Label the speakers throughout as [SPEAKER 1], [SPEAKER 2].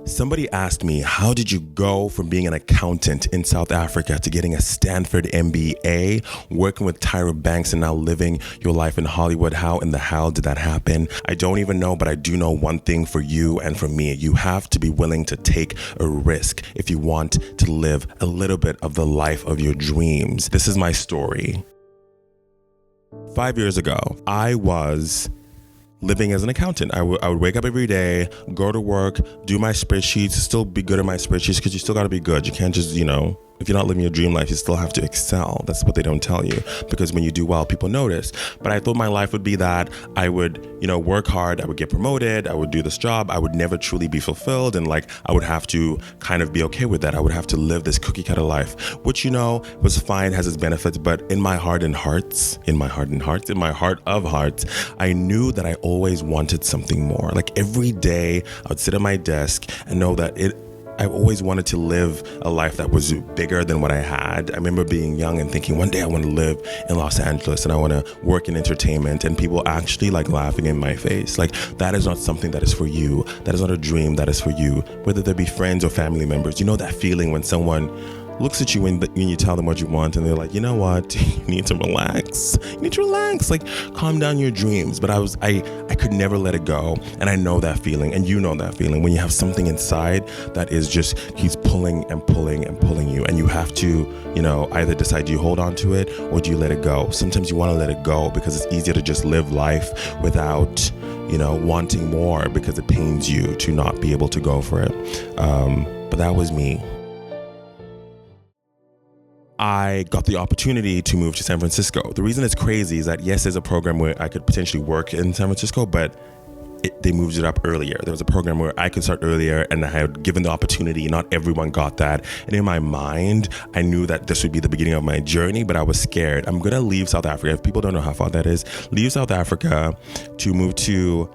[SPEAKER 1] Somebody asked me, how did you go from being an accountant in South Africa to getting a Stanford MBA, working with Tyra Banks, and now living your life in Hollywood? How in the hell did that happen? I don't even know, but I do know one thing for you and for me. You have to be willing to take a risk if you want to live a little bit of the life of your dreams. This is my story. 5 years ago, I was living as an accountant. I would wake up every day, go to work, do my spreadsheets, still be good at my spreadsheets, because you still got to be good. You can't just, if you're not living your dream life, you still have to excel. That's what they don't tell you, because when you do well, people notice. But I thought my life would be that I would, work hard, I would get promoted, I would do this job, I would never truly be fulfilled, and I would have to kind of be okay with that. I would have to live this cookie cutter life, which, was fine, has its benefits, but in my heart of hearts, I knew that I always wanted something more. Every day I would sit at my desk and know that I always wanted to live a life that was bigger than what I had. I remember being young and thinking, one day I want to live in Los Angeles and I want to work in entertainment, and people actually laughing in my face. That is not something that is for you. That is not a dream that is for you. Whether they be friends or family members, that feeling when someone looks at you when you tell them what you want and they're like, you know what, you need to relax. You need to relax, calm down your dreams. But I could never let it go. And I know that feeling, and you know that feeling when you have something inside that is just keeps pulling and pulling and pulling you. And you have to, either decide, do you hold on to it or do you let it go? Sometimes you want to let it go because it's easier to just live life without, wanting more, because it pains you to not be able to go for it. But that was me. I got the opportunity to move to San Francisco. The reason it's crazy is that, yes, there's a program where I could potentially work in San Francisco, but they moved it up earlier. There was a program where I could start earlier, and I had given the opportunity. Not everyone got that. And in my mind, I knew that this would be the beginning of my journey, but I was scared. I'm going to leave South Africa. If people don't know how far that is, leave South Africa to move to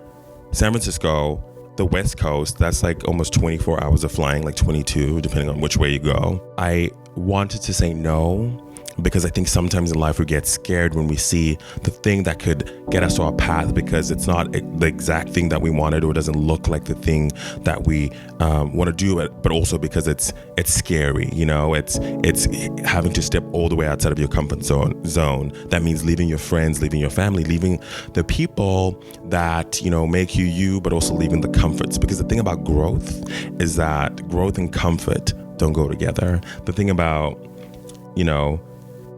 [SPEAKER 1] San Francisco, the West Coast. That's almost 24 hours of flying, 22, depending on which way you go. I wanted to say no, because I think sometimes in life we get scared when we see the thing that could get us to our path, because it's not the exact thing that we wanted, or it doesn't look like the thing that we want to do, but also because it's scary. It's having to step all the way outside of your comfort zone. That means leaving your friends, leaving your family, leaving the people that make you you, but also leaving the comforts. Because the thing about growth is that growth and comfort don't go together. The thing about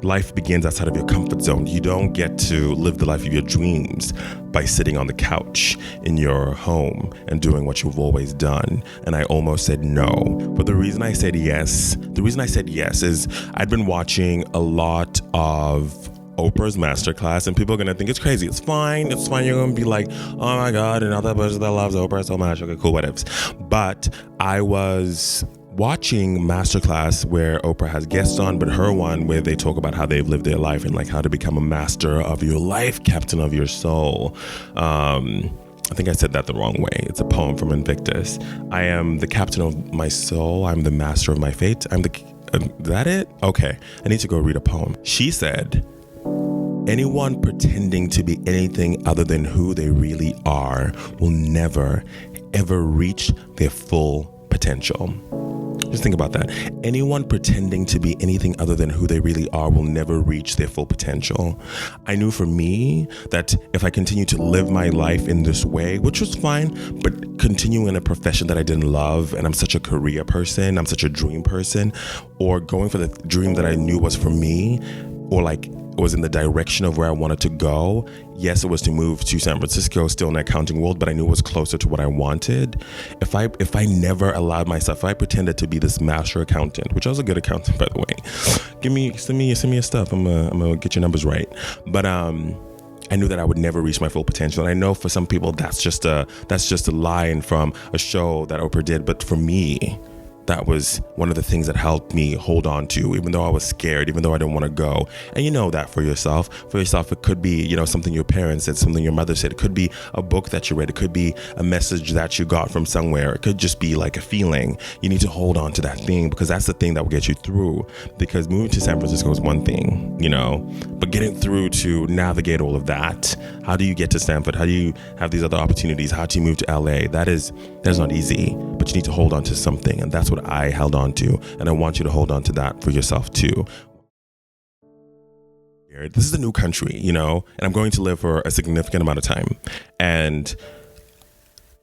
[SPEAKER 1] life begins outside of your comfort zone. You don't get to live the life of your dreams by sitting on the couch in your home and doing what you've always done. And I almost said no. But the reason I said yes is I'd been watching a lot of Oprah's masterclass, and people are going to think it's crazy. It's fine. You're going to be like, oh my God, another person that loves Oprah so much. Okay, cool, whatever. But I was watching masterclass where Oprah has guests on, but her one where they talk about how they've lived their life and how to become a master of your life, captain of your soul. I think I said that the wrong way. It's a poem from Invictus. I am the captain of my soul. I'm the master of my fate. Is that it? Okay. I need to go read a poem. She said, anyone pretending to be anything other than who they really are will never, ever reach their full potential. Just think about that. Anyone pretending to be anything other than who they really are will never reach their full potential. I knew for me that if I continued to live my life in this way, which was fine, but continuing in a profession that I didn't love, and I'm such a career person, I'm such a dream person, or going for the dream that I knew was for me, or was in the direction of where I wanted to go. Yes, it was to move to San Francisco, still in the accounting world, but I knew it was closer to what I wanted. If I never allowed myself, if I pretended to be this master accountant, which I was a good accountant, by the way, send me your stuff. I'm gonna get your numbers right. But I knew that I would never reach my full potential. And I know for some people that's just a line from a show that Oprah did. But for me, that was one of the things that helped me hold on to, even though I was scared, even though I didn't want to go. And you know that for yourself. For yourself, it could be, something your parents said, something your mother said. It could be a book that you read. It could be a message that you got from somewhere. It could just be like a feeling. You need to hold on to that thing, because that's the thing that will get you through. Because moving to San Francisco is one thing, but getting through to navigate all of that. How do you get to Stanford? How do you have these other opportunities? How do you move to LA? That's not easy, but you need to hold on to something. And that's what I held on to. And I want you to hold on to that for yourself too. This is a new country, and I'm going to live for a significant amount of time. And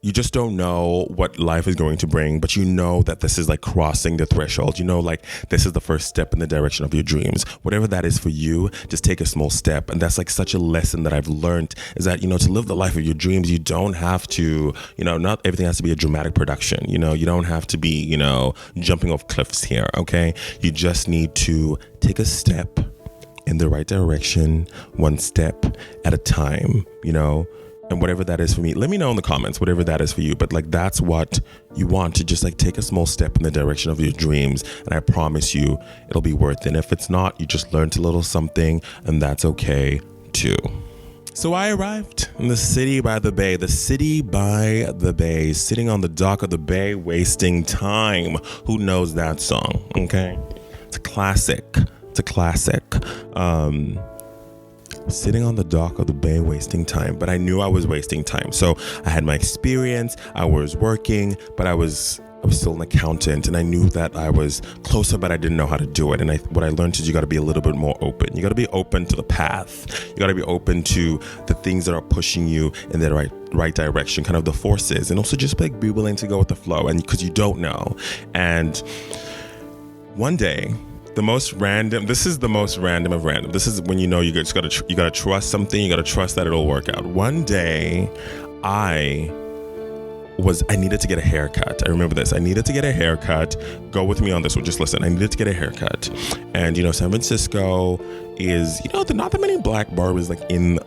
[SPEAKER 1] you just don't know what life is going to bring, but you know that this is like crossing the threshold. Like this is the first step in the direction of your dreams. Whatever that is for you, just take a small step. And that's like such a lesson that I've learned, is that, to live the life of your dreams, you don't have to, not everything has to be a dramatic production. You don't have to be, jumping off cliffs here. Okay. You just need to take a step in the right direction, one step at a time, and whatever that is for me, let me know in the comments, whatever that is for you. But like, that's what you want, to just like take a small step in the direction of your dreams. And I promise you, it'll be worth it. And if it's not, you just learned a little something, and that's okay too. So I arrived in the city by the bay, sitting on the dock of the bay, wasting time. Who knows that song? Okay. It's a classic. Sitting on the dock of the bay, wasting time. But I knew I was wasting time. So I had my experience, I was working, but I was still an accountant, and I knew that I was closer, but I didn't know how to do it. And what I learned is you got to be a little bit more open. You got to be open to the path. You got to be open to the things that are pushing you in the right direction, kind of the forces, and also just like be willing to go with the flow. And because you don't know. And one day, this is the most random of random. This is when you just gotta trust something. You gotta trust that it'll work out. One day, I needed to get a haircut. I remember this. I needed to get a haircut. Go with me on this one. Just listen. I needed to get a haircut. And, San Francisco is, there are not that many black barbers like in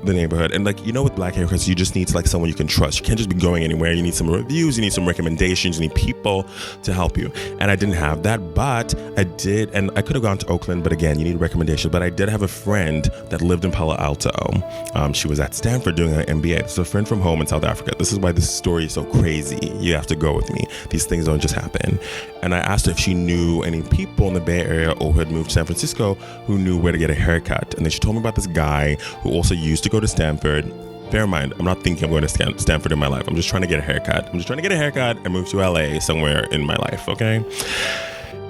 [SPEAKER 1] the neighborhood. And like, with black haircuts, you just need to like someone you can trust. You can't just be going anywhere. You need some reviews, you need some recommendations, you need people to help you. And I didn't have that, but I did. And I could have gone to Oakland, but again, you need recommendations. But I did have a friend that lived in Palo Alto. She was at Stanford doing her MBA. It's a friend from home in South Africa. This is why this story is so crazy. You have to go with me. These things don't just happen. And I asked her if she knew any people in the Bay Area or who had moved to San Francisco who knew where to get a haircut. And then she told me about this guy who also used to go to Stanford. Bear in mind, I'm not thinking I'm going to Stanford in my life. I'm just trying to get a haircut. And move to LA somewhere in my life, okay?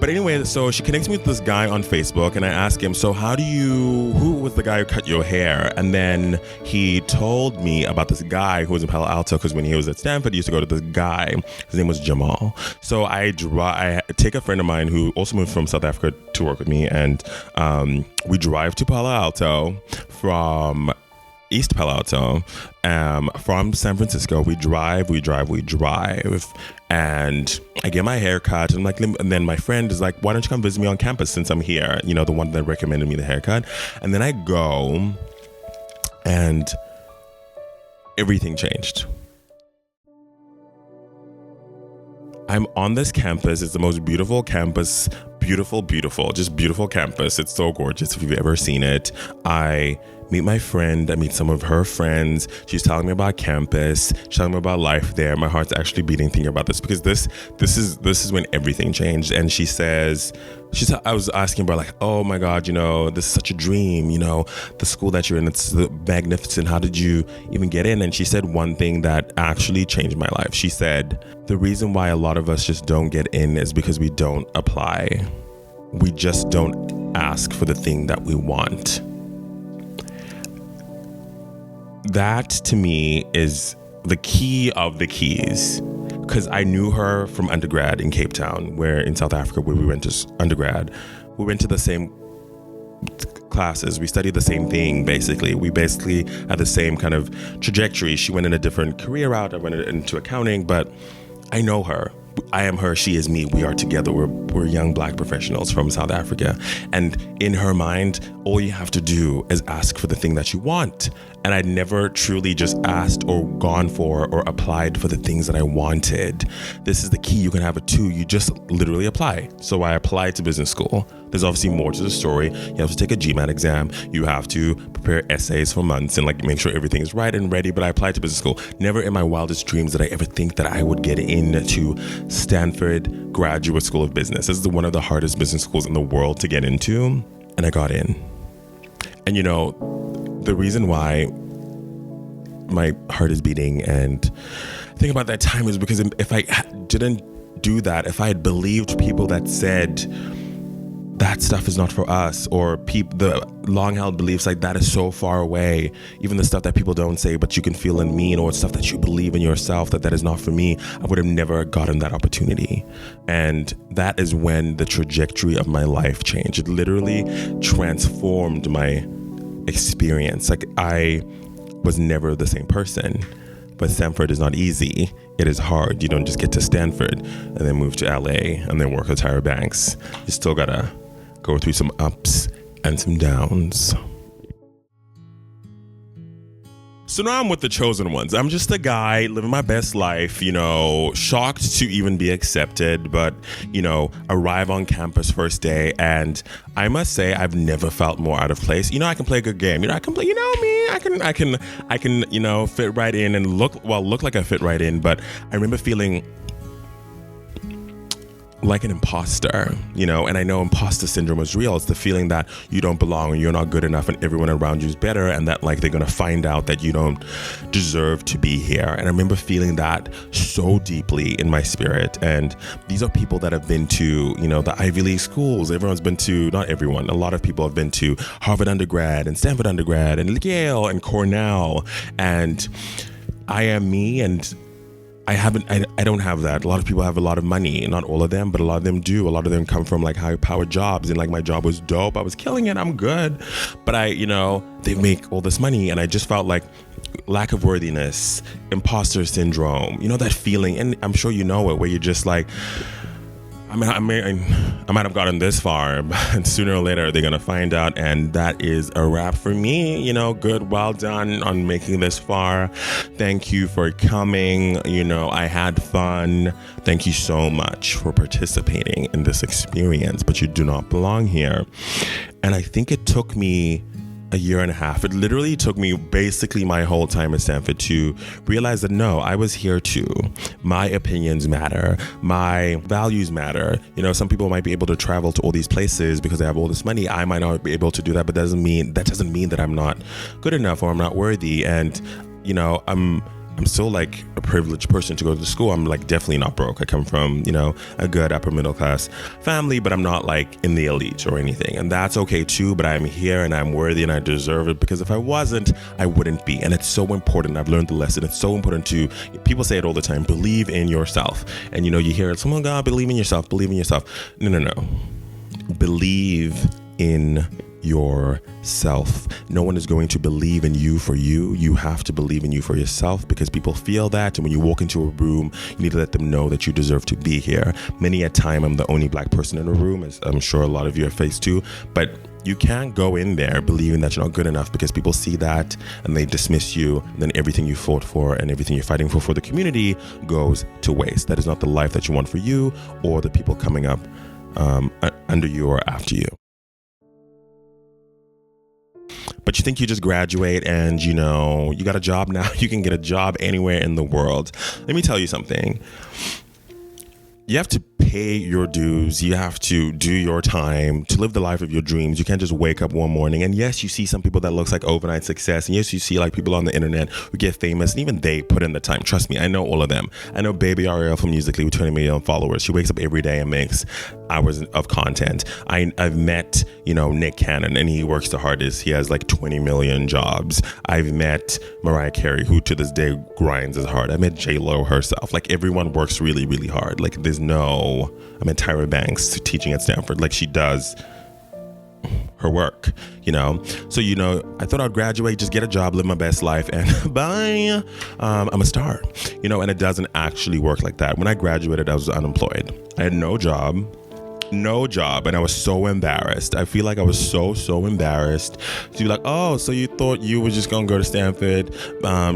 [SPEAKER 1] But anyway, so she connects me with this guy on Facebook, and I asked him, so who was the guy who cut your hair? And then he told me about this guy who was in Palo Alto, because when he was at Stanford, he used to go to this guy. His name was Jamal. So I take a friend of mine who also moved from South Africa to work with me, and we drive to Palo Alto from East Palo Alto, from San Francisco. We drive, and I get my hair cut, and then my friend is like, why don't you come visit me on campus since I'm here? The one that recommended me the haircut. And then I go, and everything changed. I'm on this campus. It's the most beautiful campus. Beautiful, just beautiful campus. It's so gorgeous if you've ever seen it. I meet my friend. I meet some of her friends. She's telling me about campus. She's telling me about life there. My heart's actually beating thinking about this, because this is when everything changed. And I was asking about like, oh my God, this is such a dream, the school that you're in, it's magnificent. How did you even get in? And she said one thing that actually changed my life. She said, the reason why a lot of us just don't get in is because we don't apply. We just don't ask for the thing that we want. That to me is the key of the keys, because I knew her from undergrad in Cape Town, in South Africa, where we went to undergrad. We went to the same classes. We studied the same thing, basically. We basically had the same kind of trajectory. She went in a different career route. I went into accounting, but I know her. I am her, she is me. We are together. We're young Black professionals from South Africa. And in her mind, all you have to do is ask for the thing that you want. And I'd never truly just asked or gone for or applied for the things that I wanted. This is the key. You can have it too. You just literally apply. So I applied to business school. There's obviously more to the story. You have to take a GMAT exam. You have to prepare essays for months and like make sure everything is right and ready. But I applied to business school. Never in my wildest dreams did I ever think that I would get into Stanford Graduate School of Business. This is one of the hardest business schools in the world to get into. And I got in. And you know, the reason why my heart is beating and think about that time is because if I didn't do that, if I had believed people that said that stuff is not for us, or the long-held beliefs like that is so far away, even the stuff that people don't say but you can feel in me, or stuff that you believe in yourself that is not for me, I would have never gotten that opportunity. And that is when the trajectory of my life changed. It literally transformed my experience. Like, I was never the same person. But Stanford is not easy. It is hard. You don't just get to Stanford and then move to LA and then work at Tyra Banks. You still gotta go through some ups and some downs. So now I'm with the chosen ones. I'm just a guy living my best life, you know, shocked to even be accepted, but, you know, arrive on campus first day. And I must say, I've never felt more out of place. You know, I can play a good game. You know, I can play, you know me, I can, you know, fit right in and look like I fit right in. But I remember feeling like an imposter, you know, and I know imposter syndrome is real. It's the feeling that you don't belong, or you're not good enough, and everyone around you is better, and that like they're gonna find out that you don't deserve to be here. And I remember feeling that so deeply in my spirit. And these are people that have been to, you know, the Ivy League schools. Everyone's been to, not everyone, a lot of people have been to Harvard undergrad and Stanford undergrad and Yale and Cornell. And I am me, and I don't have that. A lot of people have a lot of money, not all of them, but a lot of them do. A lot of them come from like high powered jobs, and like my job was dope. I was killing it. I'm good. But you know, they make all this money, and I just felt like lack of worthiness, imposter syndrome, you know, that feeling. And I'm sure you know it, where you're just like, I might have gotten this far, and sooner or later they're going to find out, and that is a wrap for me. You know, good, well done on making this far. Thank you for coming. You know, I had fun. Thank you so much for participating in this experience, but you do not belong here. And I think it took me a year and a half. It literally took me basically my whole time at Stanford to realize that no, I was here too. My opinions matter. My values matter. You know, some people might be able to travel to all these places because they have all this money. I might not be able to do that, but that doesn't mean that I'm not good enough or I'm not worthy. And, you know, I'm still like a privileged person to go to school. I'm like definitely not broke. I come from, you know, a good upper middle class family, but I'm not like in the elite or anything. And that's okay too, but I'm here and I'm worthy and I deserve it, because if I wasn't, I wouldn't be. And it's so important. I've learned the lesson. It's so important to, people say it all the time, believe in yourself. And you know, you hear it, oh my God, believe in yourself, believe in yourself. No. Believe in yourself. No one is going to believe in you for you. You have to believe in you for yourself, because people feel that. And when you walk into a room, you need to let them know that you deserve to be here. Many a time, I'm the only Black person in a room, as I'm sure a lot of you have faced too. But you can't go in there believing that you're not good enough, because people see that and they dismiss you. And then everything you fought for and everything you're fighting for the community goes to waste. That is not the life that you want for you or the people coming up under you or after you. But you think you just graduate and, you know, you got a job now. You can get a job anywhere in the world. Let me tell you something. You have to pay your dues. You have to do your time to live the life of your dreams. You can't just wake up one morning. And yes, you see some people that looks like overnight success. And yes, you see like people on the internet who get famous, and even they put in the time. Trust me, I know all of them. I know Baby Ariel from Musical.ly with 20 million followers. She wakes up every day and makes hours of content. I've met, you know, Nick Cannon, and he works the hardest. He has like 20 million jobs. I've met Mariah Carey, who to this day grinds as hard. I met J-Lo herself. Like, everyone works really, really hard. Like, I met Tyra Banks teaching at Stanford. Like, she does her work, So, I thought I'd graduate, just get a job, live my best life, and bye, I'm a star, and it doesn't actually work like that. When I graduated, I was unemployed. I had no job, and I was so embarrassed. I feel like I was so embarrassed to be like, oh, so you thought you were just gonna go to Stanford,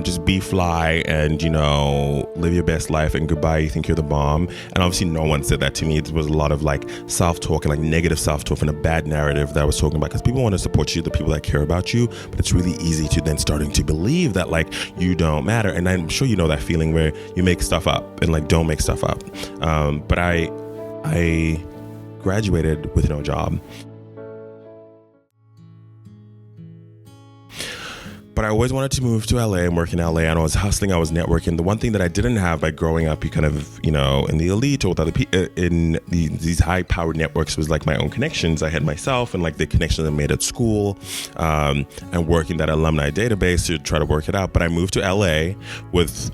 [SPEAKER 1] just be fly and live your best life and goodbye, you think you're the bomb. And obviously no one said that to me. There was a lot of like self-talk and like negative self-talk and a bad narrative that I was talking about, because people want to support you, the people that care about you, but it's really easy to then starting to believe that like you don't matter. And I'm sure you know that feeling where you make stuff up and like don't make stuff up. But I graduated with no job. But I always wanted to move to LA and work in LA, and I was hustling, I was networking. The one thing that I didn't have by growing up, you kind of, in the elite or with other people in these high-powered networks, was like my own connections. I had myself and like the connections I made at school, and working that alumni database to try to work it out. But I moved to LA with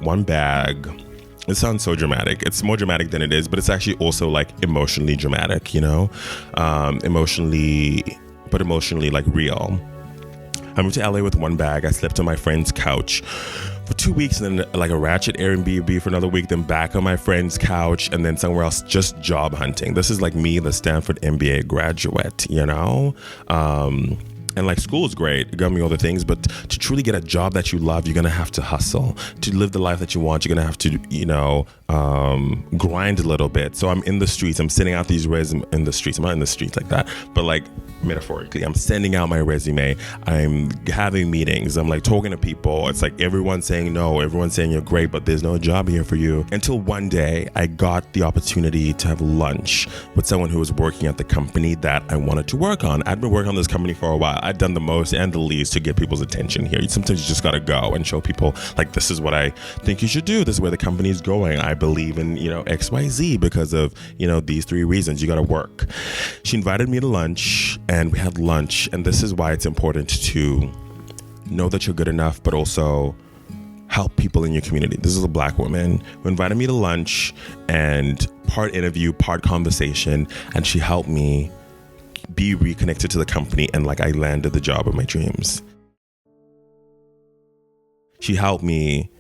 [SPEAKER 1] one bag. It sounds so dramatic. It's more dramatic than it is, but it's actually also like emotionally dramatic, emotionally like real. I moved to LA with one bag. I slept on my friend's couch for 2 weeks, and then like a ratchet Airbnb for another week, then back on my friend's couch, and then somewhere else, just job hunting. This is like me, the Stanford MBA graduate, And like school is great, it got me all the things, but to truly get a job that you love, you're gonna have to hustle. To live the life that you want, you're gonna have to, grind a little bit. So I'm in the streets, I'm sending out these resumes in the streets. I'm not in the streets like that, but like metaphorically, I'm sending out my resume. I'm having meetings. I'm like talking to people. It's like everyone's saying no, everyone's saying you're great, but there's no job here for you. Until one day I got the opportunity to have lunch with someone who was working at the company that I wanted to work on. I'd been working on this company for a while. I'd done the most and the least to get people's attention here. Sometimes you just got to go and show people like, this is what I think you should do. This is where the company is going. I believe in, XYZ because of, these 3 reasons. You got to work. She invited me to lunch and we had lunch. And this is why it's important to know that you're good enough, but also help people in your community. This is a Black woman who invited me to lunch, and part interview, part conversation. And she helped me be reconnected to the company, and like I landed the job of my dreams. She helped me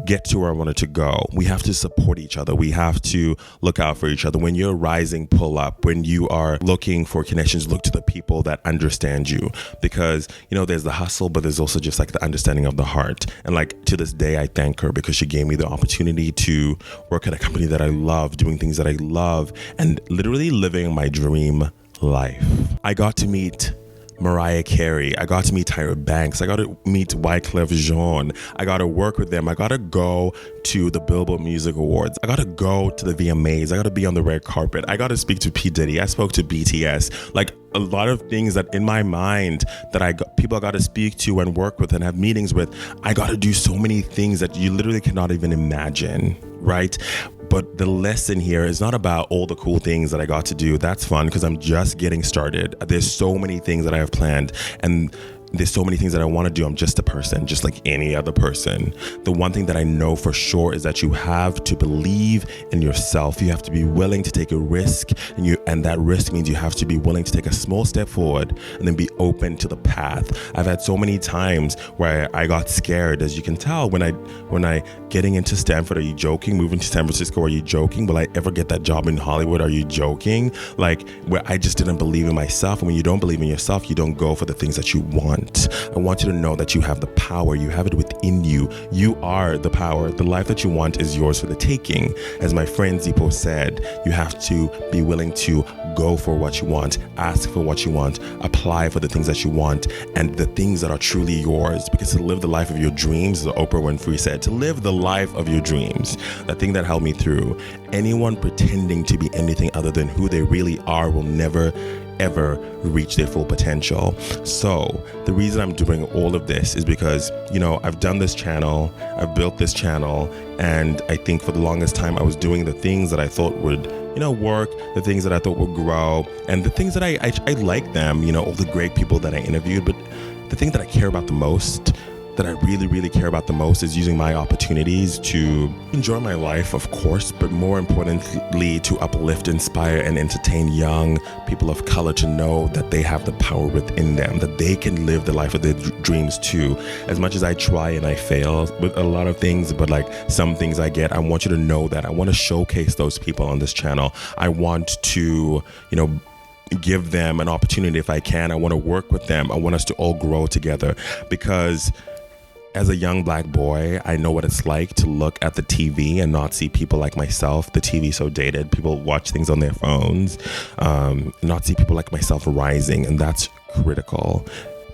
[SPEAKER 1] get to where I wanted to go. We have to support each other. We have to look out for each other. When you're rising, pull up. When you are looking for connections, look to the people that understand you, because there's the hustle, but there's also just like the understanding of the heart. And like to this day, I thank her because she gave me the opportunity to work at a company that I love, doing things that I love, and literally living my dream life. I got to meet Mariah Carey. I got to meet Tyra Banks. I got to meet Wyclef Jean. I got to work with them. I got to go to the Billboard Music Awards. I got to go to the VMAs. I got to be on the red carpet. I got to speak to P. Diddy. I spoke to BTS. Like a lot of things that in my mind that people I got to speak to and work with and have meetings with. I got to do so many things that you literally cannot even imagine, right? But the lesson here is not about all the cool things that I got to do. That's fun because I'm just getting started. There's so many things that I have planned, and there's so many things that I want to do. I'm just a person, just like any other person. The one thing that I know for sure is that you have to believe in yourself. You have to be willing to take a risk, and that risk means you have to be willing to take a small step forward and then be open to the path. I've had so many times where I got scared, as you can tell, when I getting into Stanford. Are you joking? Moving to San Francisco? Are you joking? Will I ever get that job in Hollywood? Are you joking? Like, where I just didn't believe in myself. And when you don't believe in yourself, you don't go for the things that you want. I want you to know that you have the power. You have it within you. You are the power. The life that you want is yours for the taking. As my friend Zippo said, you have to be willing to go for what you want, ask for what you want, apply for the things that you want, and the things that are truly yours. Because to live the life of your dreams, as Oprah Winfrey said, to live the life of your dreams, that thing that helped me through. Anyone pretending to be anything other than who they really are will never ever reach their full potential. So the reason I'm doing all of this is because, I've done this channel, I've built this channel, and I think for the longest time I was doing the things that I thought would, work, the things that I thought would grow, and the things that I like them, all the great people that I interviewed, but the thing that I care about the most, that I really, really care about the most is using my opportunities to enjoy my life, of course, but more importantly, to uplift, inspire, and entertain young people of color to know that they have the power within them, that they can live the life of their dreams too. As much as I try and I fail with a lot of things, but like some things I get, I want you to know that. I want to showcase those people on this channel. I want to, give them an opportunity if I can. I want to work with them. I want us to all grow together, because as a young Black boy, I know what it's like to look at the TV and not see people like myself. The TV is so dated. People watch things on their phones, not see people like myself rising. And that's critical,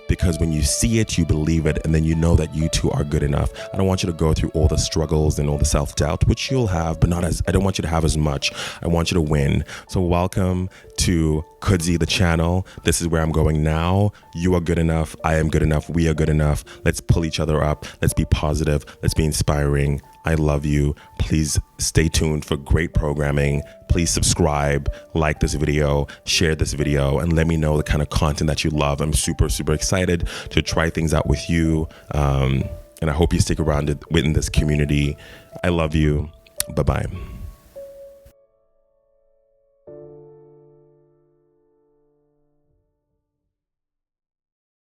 [SPEAKER 1] because when you see it, you believe it, and then you know that you too are good enough. I don't want you to go through all the struggles and all the self-doubt, which you'll have, but I don't want you to have as much. I want you to win. So welcome to Kudzi, the channel. This is where I'm going now. You are good enough. I am good enough. We are good enough. Let's pull each other up. Let's be positive. Let's be inspiring. I love you. Please stay tuned for great programming. Please subscribe, like this video, share this video, and let me know the kind of content that you love. I'm super, super excited to try things out with you. And I hope you stick around within this community. I love you. Bye-bye.